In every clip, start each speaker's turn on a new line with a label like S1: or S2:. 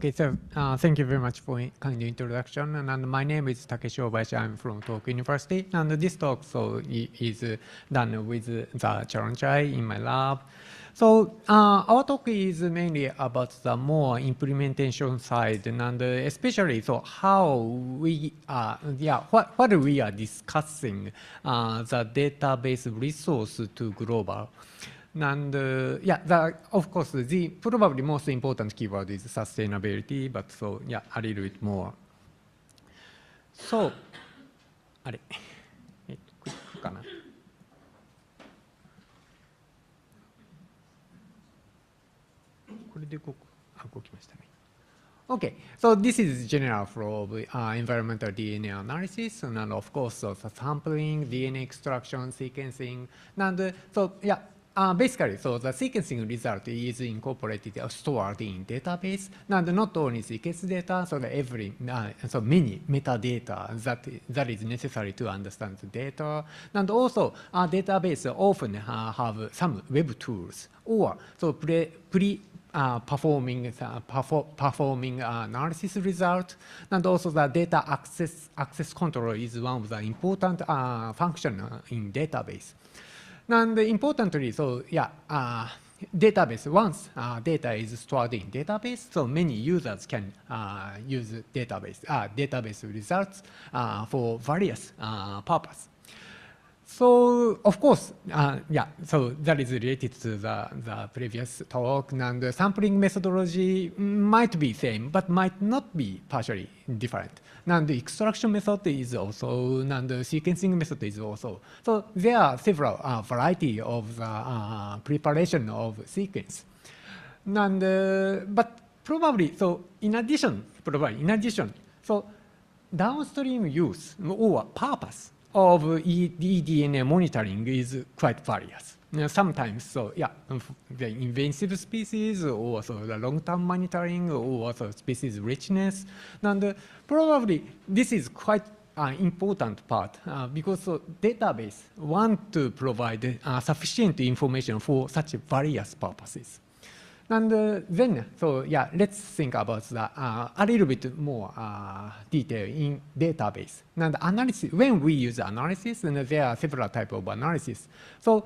S1: Okay, so thank you very much for kind introduction. And my name is Takeshi Obayashi. I'm from Tokyo University. And this talk is done with the Jaronchai in my lab. So our talk is mainly about the more implementation side, and especially so how we what we are discussing the database resource to global. And of course, the probably most important keyword is sustainability, but so yeah, a little bit more. So, あれ、クリックかな。これで動きましたね。Okay, so this is general flow of environmental DNA analysis, and of course, so the sampling, DNA extraction, sequencing, and so yeah. Basically, so the sequencing result is incorporated or stored in database, and not only sequence data, so so many metadata that is necessary to understand the data, and also our database often have some web tools or so performing analysis result, and also the data access control is one of the important function in database. And importantly, so yeah, database, once data is stored in database, so many users can use database results for various purposes. So of course, so that is related to the previous talk, and the sampling methodology might be same, but might not be partially different. And the extraction method is also, and the sequencing method is also. So there are several variety of the preparation of sequence. And but probably, so in addition, so downstream use or purpose of eDNA monitoring is quite various. Sometimes, so yeah, the invasive species, or also the long-term monitoring, or also species richness, and probably this is quite important part because database want to provide sufficient information for such various purposes. And then, so yeah, let's think about a little bit more detail in database. And analysis, when we use analysis, and there are several types of analysis. So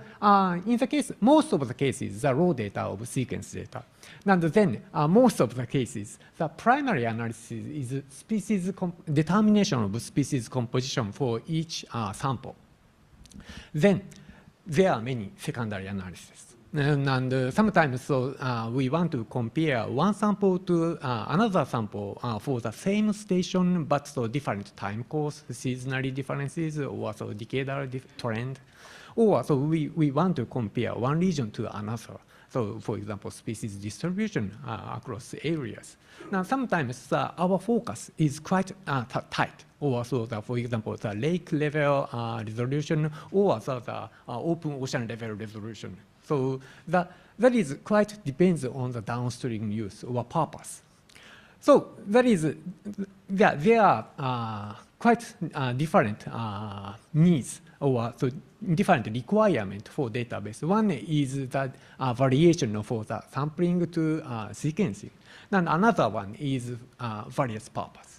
S1: in the case, most of the cases, the raw data of sequence data. And then most of the cases, the primary analysis is species determination of species composition for each sample. Then there are many secondary analysis. And sometimes so we want to compare one sample to another sample for the same station, but so different time course, seasonally differences, or so decadal trend. Or so we want to compare one region to another. So for example, species distribution across areas. Now sometimes our focus is quite tight. Or so for example, the lake level resolution, or so the open ocean level resolution. So that is quite depends on the downstream use or purpose. So that is, there are quite different needs or so different requirement for database. One is that variation for the sampling to sequencing. And another one is various purpose.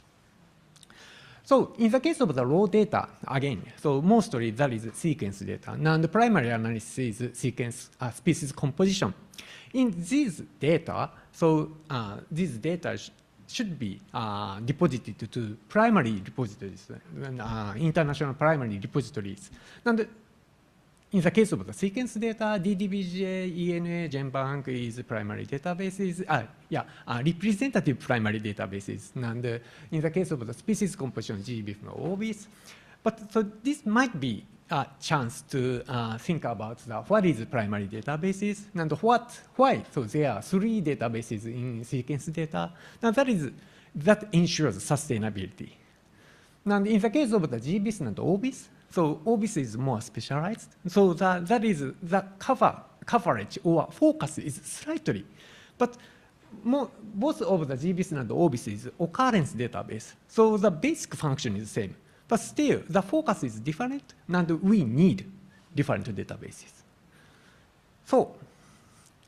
S1: So in the case of the raw data, again, so mostly that is sequence data, and the primary analysis is sequence species composition. In these data, so these data should be deposited to primary repositories, international primary repositories. And in the case of the sequence data, DDBJ, ENA, GenBank is primary databases, representative primary databases. And in the case of the species composition, GBIF and OBIS. But so this might be a chance to think about what is primary databases and why. So there are 3 databases in sequence data. Now that ensures sustainability. And in the case of the GBIS and OBIS, so OBIS is more specialized. So that is the coverage or focus is slightly, but both of the GBIS and OBIS is occurrence database. So the basic function is the same, but still the focus is different, and we need different databases. So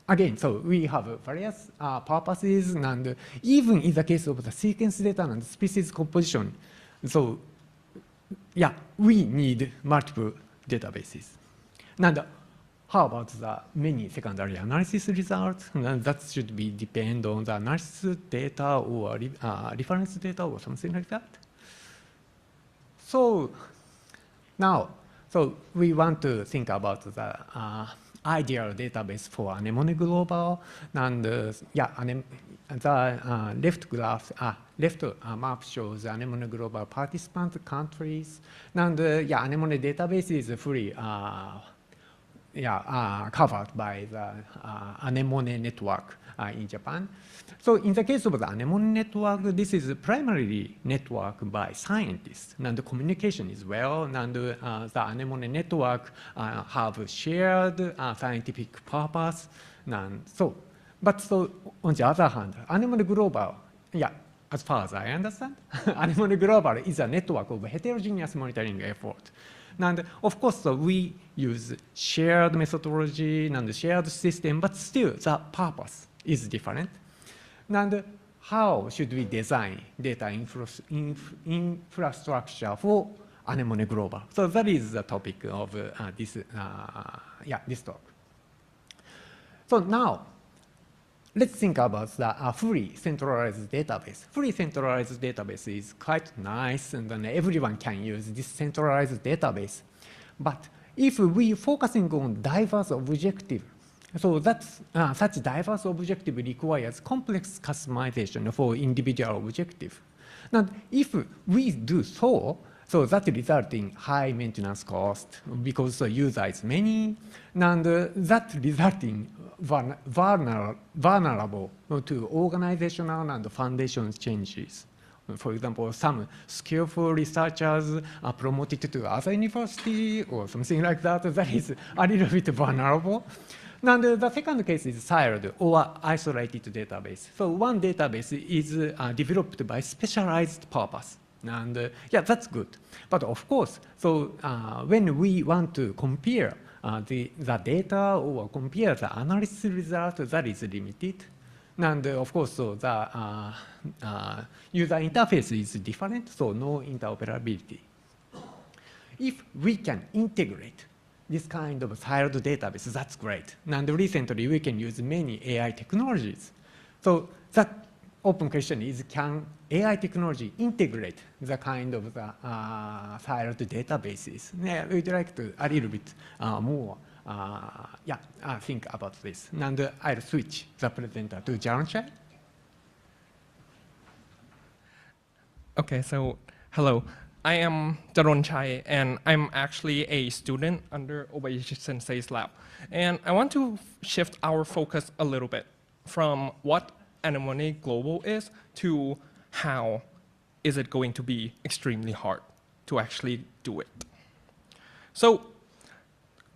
S1: again, so we have various purposes, and even in the case of the sequence data and species composition, so yeah, we need multiple databases. And how about the many secondary analysis results? And that should be depend on the analysis data or reference data or something like that. So now, so we want to think about the ideal database for ANEMONE Global, and yeah, the left graph, left map shows ANEMONE Global participant countries, and yeah, ANEMONE database is fully covered by the ANEMONE network in Japan. So in the case of the ANEMONE network, this is primarily networked by scientists, and the communication is well, and the ANEMONE network have shared scientific purpose. And so, but so on the other hand, ANEMONE Global, yeah, as far as I understand, ANEMONE Global is a network of heterogeneous monitoring effort. And of course, we use shared methodology and shared system, but still the purpose is different. And how should we design data infrastructure for ANEMONE Global? So that is the topic of this talk. So now, let's think about the fully centralized database. Fully centralized database is quite nice, and then everyone can use this centralized database. But if we focusing on diverse objective, so that's, such diverse objective requires complex customization for individual objective. Now, if we do so that results in high maintenance cost because the user is many, and that results in vulnerable to organizational and foundation changes. For example, some skillful researchers are promoted to other university or something like that. That is a little bit vulnerable. And the second case is siloed or isolated database. So one database is developed by specialized purpose. And yeah, that's good. But of course, so when we want to compare the data or compare the analysis result, that is limited. And of course, so the user interface is different, so no interoperability. If we can integrate this kind of siloed database, that's great. And recently, we can use many AI technologies. So that open question is, can AI technology integrate the kind of the siloed databases? Yeah, we'd like to a little bit more think about this. And I'll switch the presenter to Jaronchai.
S2: Okay, so hello. I am Jaronchai, and I'm actually a student under Obayashi Sensei's lab. And I want to shift our focus a little bit from what ANEMONE Global is to how is it going to be extremely hard to actually do it. So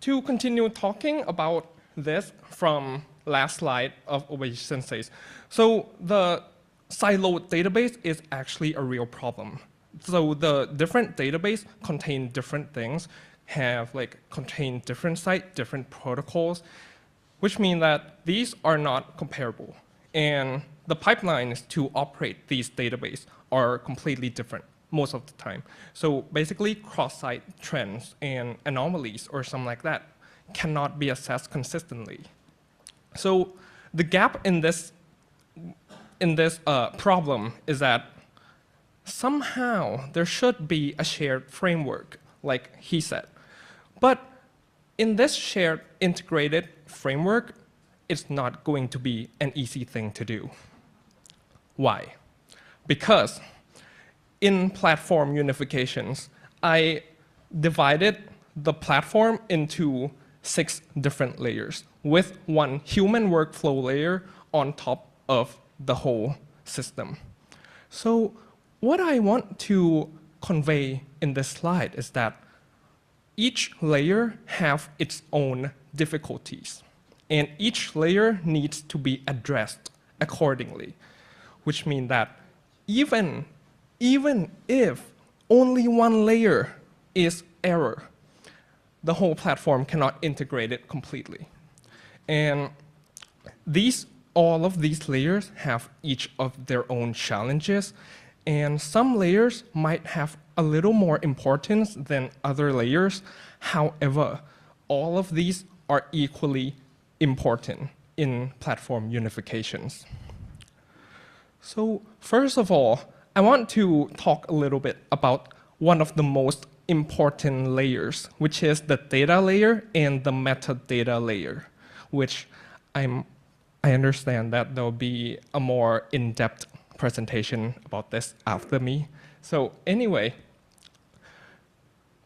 S2: to continue talking about this from last slide of Obayashi Sensei's. So the siloed database is actually a real problem. So the different database contain different things, contain different site, different protocols, which mean that these are not comparable. And the pipelines to operate these databases are completely different most of the time. So basically, cross-site trends and anomalies or something like that cannot be assessed consistently. So the gap in this problem is that somehow there should be a shared framework, like he said. But in this shared integrated framework, it's not going to be an easy thing to do. Why? Because in platform unifications, I divided the platform into 6 different layers with one human workflow layer on top of the whole system. So what I want to convey in this slide is that each layer have its own difficulties, and each layer needs to be addressed accordingly, which means that even if only one layer is error, the whole platform cannot integrate it completely. And all of these layers have each of their own challenges, and some layers might have a little more importance than other layers. However, all of these are equally important in platform unifications. So first of all, I want to talk a little bit about one of the most important layers, which is the data layer and the metadata layer, which I understand that there'll be a more in-depth presentation about this after me. So anyway,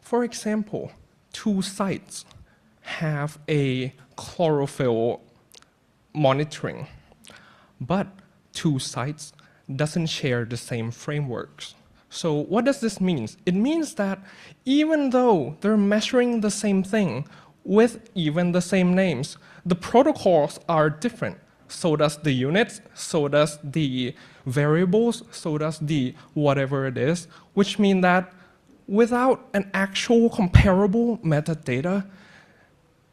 S2: for example, two sites have a chlorophyll monitoring, but two sites doesn't share the same frameworks. So what does this mean? It means that even though they're measuring the same thing with even the same names, the protocols are different. So does the units, so does the variables, so does the whatever it is, which means that without an actual comparable metadata,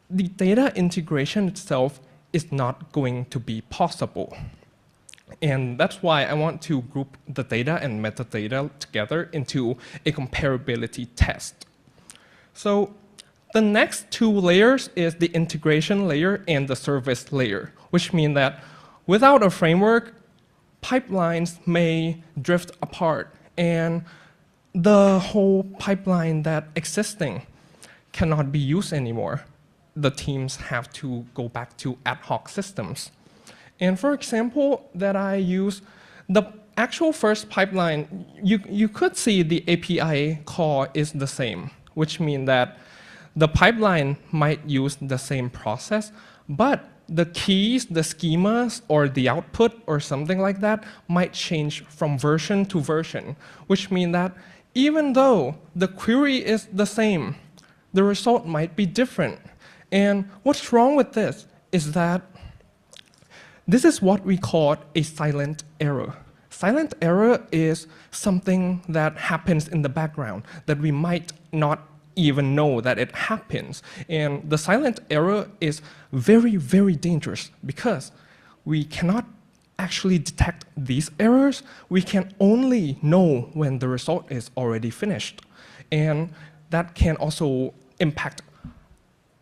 S2: the data integration itself is not going to be possible. And that's why I want to group the data and metadata together into a comparability test. So the next two layers is the integration layer and the service layer, which mean that without a framework, pipelines may drift apart, and the whole pipeline that existing cannot be used anymore. The teams have to go back to ad hoc systems. And for example, that I use the actual first pipeline, you could see the API call is the same, which means that the pipeline might use the same process, but the keys, the schemas, or the output, or something like that might change from version to version, which means that even though the query is the same, the result might be different. And what's wrong with this is that this is what we call a silent error. Silent error is something that happens in the background that we might not even know that it happens. And the silent error is very, very dangerous because we cannot actually detect these errors. We can only know when the result is already finished. And that can also impact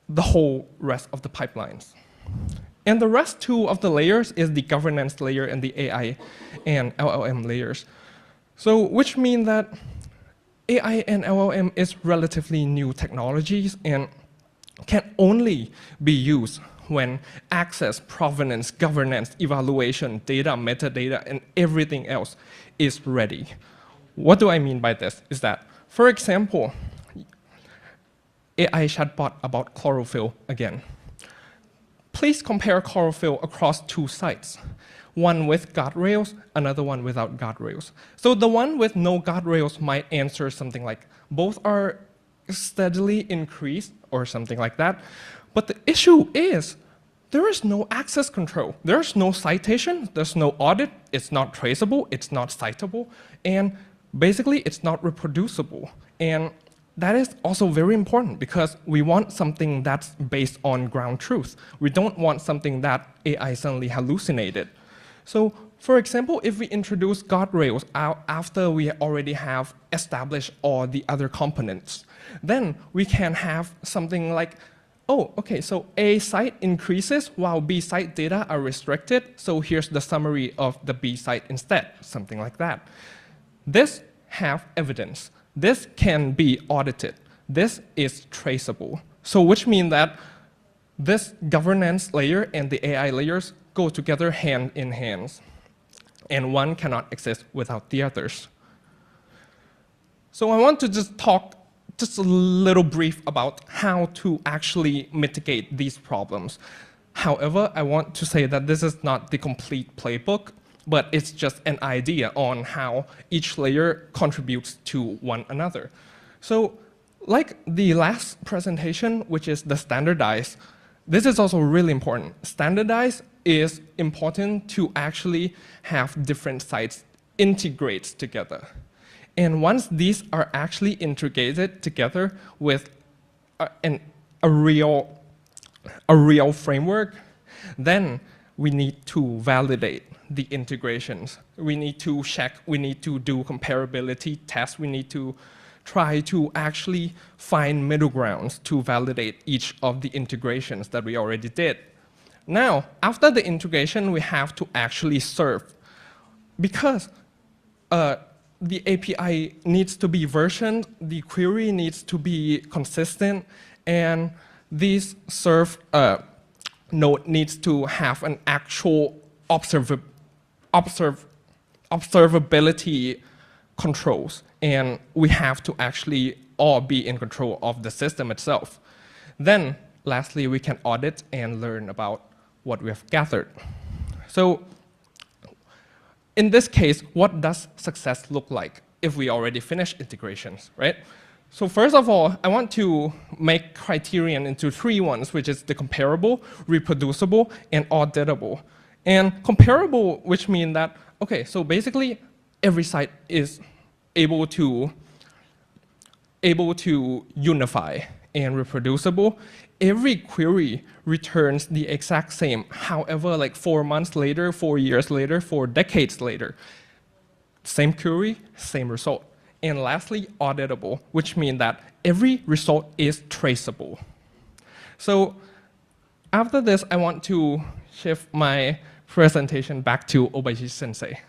S2: the whole rest of the pipelines. And the rest two of the layers is the governance layer and the AI and LLM layers. So which means that AI and LLM is relatively new technologies and can only be used when access, provenance, governance, evaluation, data, metadata, and everything else is ready. What do I mean by this? Is that, for example, AI chatbot about chlorophyll again. Please compare chlorophyll across two sites, one with guardrails, another one without guardrails. So the one with no guardrails might answer something like, both are steadily increased or something like that. But the issue is, there is no access control. There's no citation, there's no audit, it's not traceable, it's not citable, and basically it's not reproducible. And that is also very important because we want something that's based on ground truth. We don't want something that AI suddenly hallucinated. So for example, if we introduce guardrails after we already have established all the other components, then we can have something like, oh, okay, so A site increases while B site data are restricted, so here's the summary of the B site instead, something like that. This have evidence. This can be audited. This is traceable. So which means that this governance layer and the AI layers go together hand in hand, and one cannot exist without the others. So I want to just talk just a little brief about how to actually mitigate these problems. However, I want to say that this is not the complete playbook, but it's just an idea on how each layer contributes to one another. So like the last presentation, which is the standardized, this is also really important. Standardized is important to actually have different sites integrate together. And once these are actually integrated together with a real framework, then we need to validate the integrations. We need to check, we need to do comparability tests, we need to try to actually find middle grounds to validate each of the integrations that we already did. Now, after the integration, we have to actually serve. Because the API needs to be versioned, the query needs to be consistent, and this serve node needs to have an actual observability controls, and we have to actually all be in control of the system itself. Then, lastly, we can audit and learn about what we have gathered. So, in this case, what does success look like if we already finished integrations, right? So first of all, I want to make criterion into 3 ones, which is the comparable, reproducible, and auditable. And comparable, which means that, okay, so basically every site is able to unify, and reproducible. Every query returns the exact same, however, like 4 months later, 4 years later, 4 decades later. Same query, same result. And lastly, auditable, which means that every result is traceable. So after this, I want to shift my presentation back to Obayashi sensei.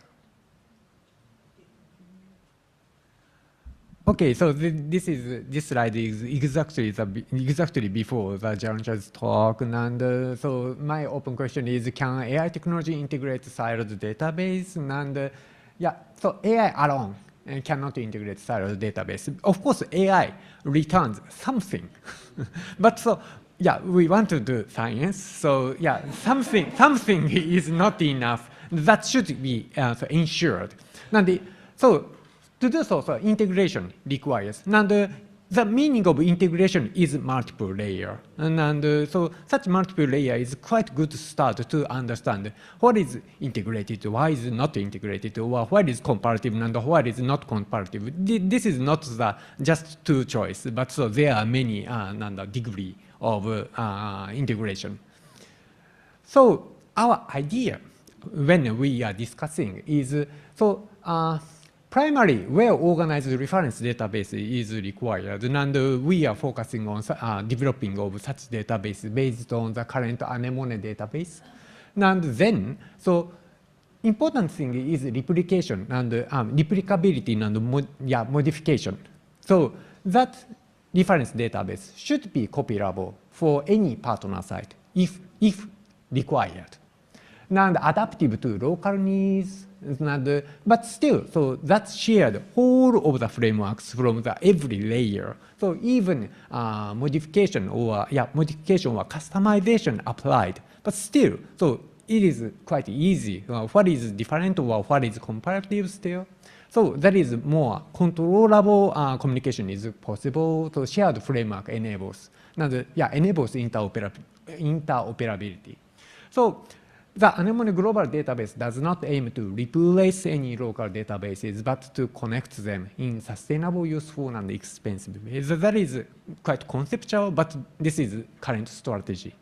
S1: Okay, so this slide is exactly before the Jaronchai's talk, and so my open question is: can AI technology integrate siloed database? And yeah, so AI alone cannot integrate siloed database. Of course, AI returns something, but so yeah, we want to do science. So yeah, something is not enough. That should be ensured. So to do so, integration requires. And the meaning of integration is multiple layer. And so such multiple layer is quite good start to understand what is integrated, why is not integrated, or what is comparative and what is not comparative. This is not the just 2 choice, but so there are many degree of integration. So our idea when we are discussing is primarily, well-organized reference database is required, and we are focusing on developing of such database based on the current anemone database. And then, so important thing is replication and replicability and modification. So that reference database should be copyrable for any partner site if required, and adaptive to local needs. But still, so that's shared whole of the frameworks from the every layer. So even modification or customization applied, but still, so it is quite easy. What is different or what is comparative still? So that is more controllable communication is possible. So shared framework enables, enables interoperability. So the ANEMONE Global database does not aim to replace any local databases, but to connect them in sustainable, useful, and expensive ways. That is quite conceptual, but this is current strategy.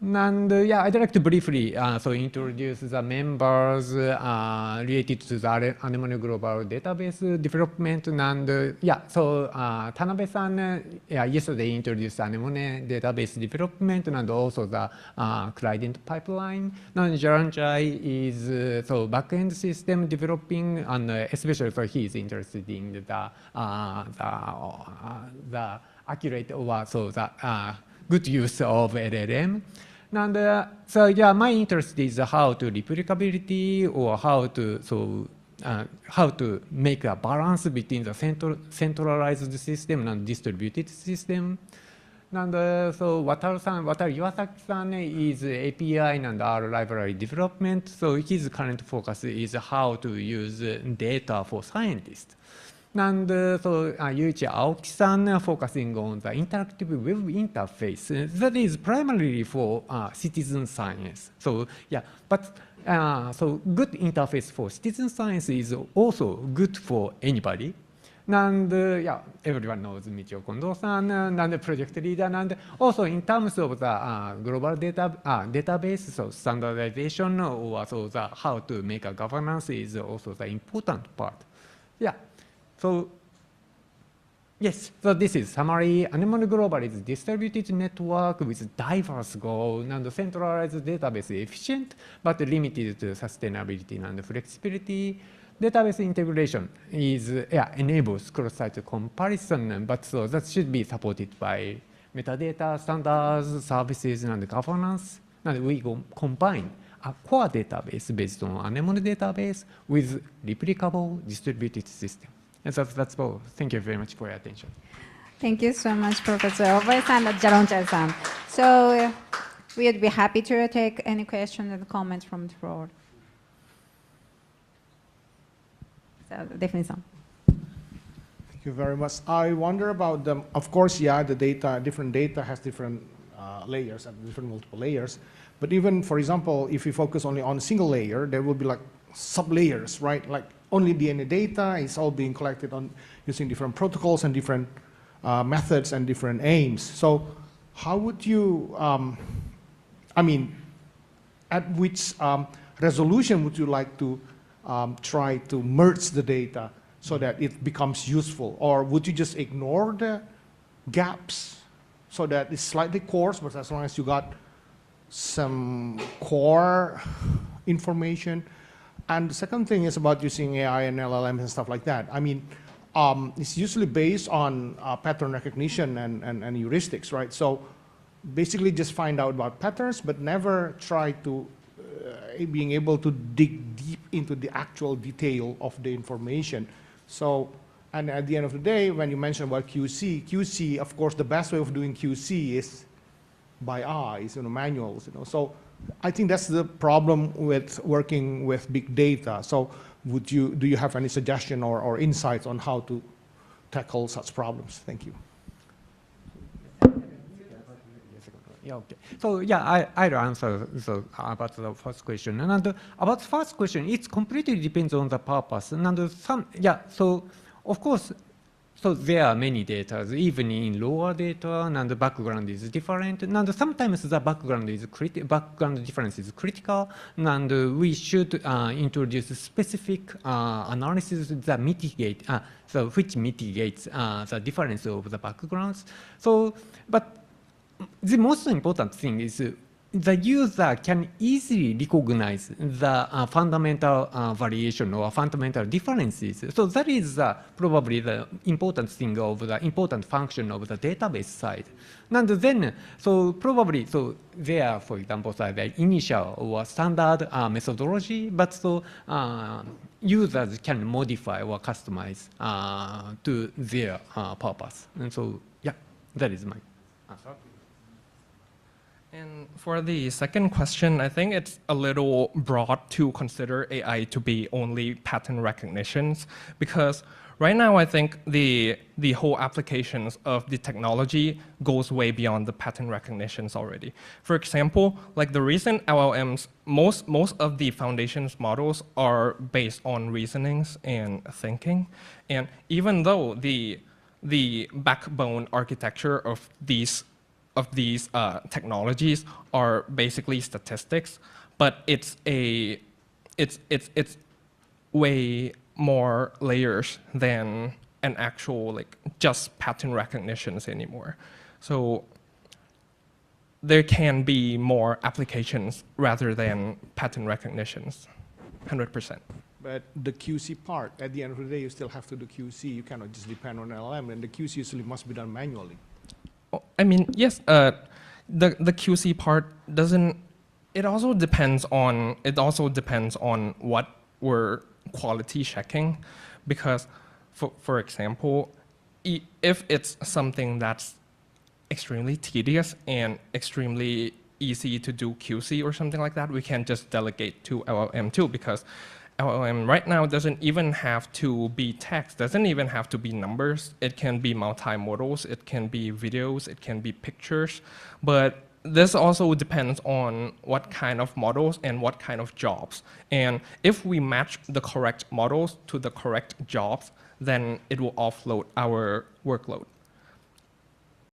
S1: And I'd like to briefly introduce the members related to the ANEMONE Global database development. And Tanabe-san yesterday introduced ANEMONE database development and also the client pipeline. And Jaronchai is backend system developing, and especially he is interested in the accurate or the good use of LLM. And my interest is how to replicability or how to make a balance between the centralized system and distributed system. And Wataru Iwasaki-san is API and R library development. So his current focus is how to use data for scientists. And Yuichi Aoki-san focusing on the interactive web interface. That is primarily for citizen science. So good interface for citizen science is also good for anybody. And yeah, everyone knows Michio Kondo-san and the project leader. And also in terms of the global database, so standardization or also the how to make a governance is also the important part. Yeah, so yes, so this is summary. ANEMONE Global is a distributed network with diverse goals and centralized database efficient but limited to sustainability and flexibility. Database integration enables cross-site comparison, but so that should be supported by metadata, standards, services, and governance. And we combine a core database based on ANEMONE database with replicable distributed system. And that's all. Thank you very much for your attention.
S3: Thank you so much, Professor Obayashi and Jaronchai-san. So we'd be happy to take any questions and comments from the floor. So definitely.
S4: Thank you very much. I wonder about them. Of course, yeah, the data, different data has different layers and different multiple layers. But even, for example, if you focus only on a single layer, there will be like sub-layers, right? Like only DNA data is all being collected on using different protocols and different methods and different aims. So how would you, I mean, at which resolution would you like to try to merge the data so that it becomes useful? Or would you just ignore the gaps so that it's slightly coarse, but as long as you got some core information? And the second thing is about using AI and LLM and stuff like that. I mean, it's usually based on pattern recognition and heuristics, right? So basically just find out about patterns, but never try to being able to dig deep into the actual detail of the information. So, and at the end of the day, when you mention about QC, of course, the best way of doing QC is by eyes, manuals, So I think that's the problem with working with big data. So do you have any suggestion or insights on how to tackle such problems? Thank you.
S1: Yeah, okay. So yeah, I'll answer about the first question. And about the first question, it completely depends on the purpose. And so of course, so there are many data, even in lower data, and the background is different. And sometimes the background difference is critical, and we should introduce specific analysis that mitigate, which mitigates the difference of the backgrounds. So, but the most important thing is the user can easily recognize the fundamental variation or fundamental differences. So that is probably the important thing of the important function of the database side. And then, so probably, so there, for example, the initial or standard methodology, but so users can modify or customize to their purpose. And so, yeah, that is my answer.
S2: And for the second question, I think it's a little broad to consider AI to be only pattern recognitions, because right now I think the whole applications of the technology goes way beyond the pattern recognitions already. For example, like the recent LLMs, most of the foundations models are based on reasonings and thinking. And even though the backbone architecture of these technologies are basically statistics, but it's way more layers than an actual like just pattern recognitions anymore. So there can be more applications rather than pattern recognitions, 100%.
S4: But the QC part, at the end of the day, you still have to do QC. You cannot just depend on LLM, and the QC usually must be done manually.
S2: I mean, yes, the QC part doesn't. It also depends on what we're quality checking, because, for example, if it's something that's extremely tedious and extremely easy to do QC or something like that, we can just delegate to LLM too, because LLM right now doesn't even have to be text, doesn't even have to be numbers. It can be multimodals, it can be videos, it can be pictures. But this also depends on what kind of models and what kind of jobs. And if we match the correct models to the correct jobs, then it will offload our workload.